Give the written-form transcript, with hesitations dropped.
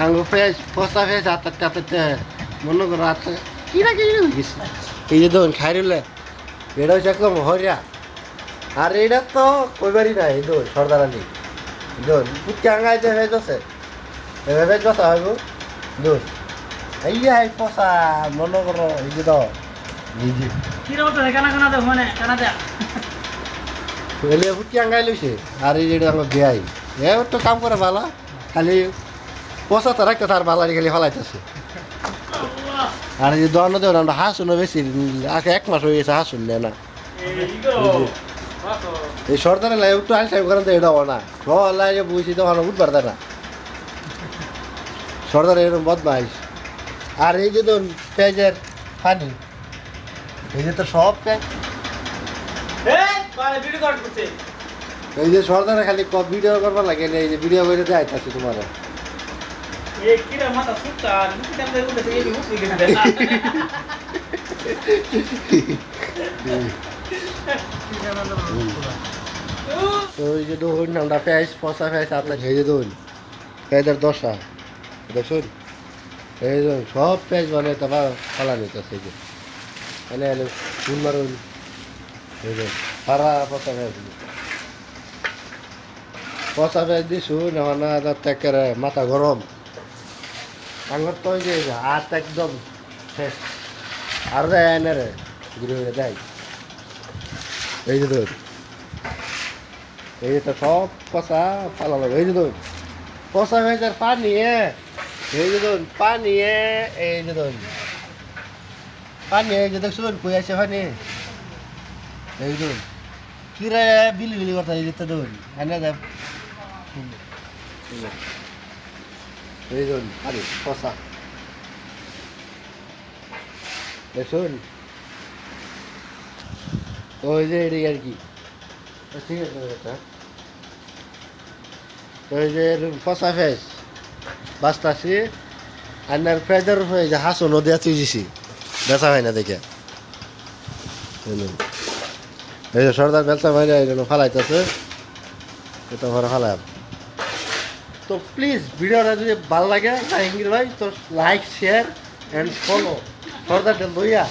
আঙ্গু face ফসা face আতাতে আতাতে মনে করো আচ্ছা কিরা কিরা গেছে এই যে দোন খাইরুলে এটা হচ্ছে একদম হরিয়া আর এইটা তো কইবারই না এই দোন সর্দার আলী দোন পুটকে আঙ্গাইতে ফেস আছে এভাবে ফেস বসা হইব দোন এই যে এই ফসা মনে করো এই যে তো এই যে কিরকম তো কানা কানা দে মানে কানা দে এলে পুটকে আঙ্গাই লইছে আর এই যেটা আমার বিয়াই এ তো কাম করে ভালো খালি পচা তো রাখতে তার বালারি খালি ফলাইতেছে আর এই যে দোয়ানো দেওয়া আমরা হাসুন বেশি আগে 1 মাস হয়ে গেছে হাসুন নেয় না এই সর্দারে লাই একটু আইসাই করেন তো এটাও না লাই যে বুঝছি তো ভালো উঠবার দেয় না সর্দারে এরকম বদমাইশ আর এই যে ধরুন পেঁয়াজের পানি এই যে তো সব পেঁয়াজ এই যে সর্দারে খালি ভিডিও করবার লাগে না এই যে ভিডিও করে দেয় আছে তোমার কিরা মাথা সুতা মুখটা দে উঠে এই মুখ দিকে দে তো এই যে ধরুন আমরা পেঁয়াজ ফসা পেঁয়াজ আপনার এই যে ধরুন পেঁয়াজের দশা দেখুন এই যে সব পেঁয়াজ মানে তারপর ফালা নিতেছে এই যে এনে এনে ফুল মারুন এই যে সারা ফসা পেঁয়াজ ফসা পেঁয়াজ দিছু নেওয়া না তার মাথা গরম আঙুর তো ওই যে হাত একদম শেষ আর দেয় এনে রে ঘুরে ঘুরে দেয় এই যে ধর এই যে তো সব পচা ফালালো এই যে ধর পচা হয়ে যার পানি এই যে ধর পানি এই যে ধর পানি এই যে দেখুন কই আছে পানি এই ধর কিরে বিলি বিলি করতে এই যে তো ধর এনে দেখ এই ধর পানি পচা দেখুন ওই যে এটি আর কি ঠিক আছে এটা ওই যে ফসা ফেস বাঁচতাছি আর ফেজের উপরে যে হাসো নদী আছে দিছি বেচা হয় না দেখে এই যে সর্দার বেচা হয় না এই জন্য ফালাইতেছে এটা ঘরে ফালাই তো প্লিজ ভিডিওটা যদি ভালো লাগে ভাই তো লাইক শেয়ার অ্যান্ড ফলো সর্দারটা লইয়া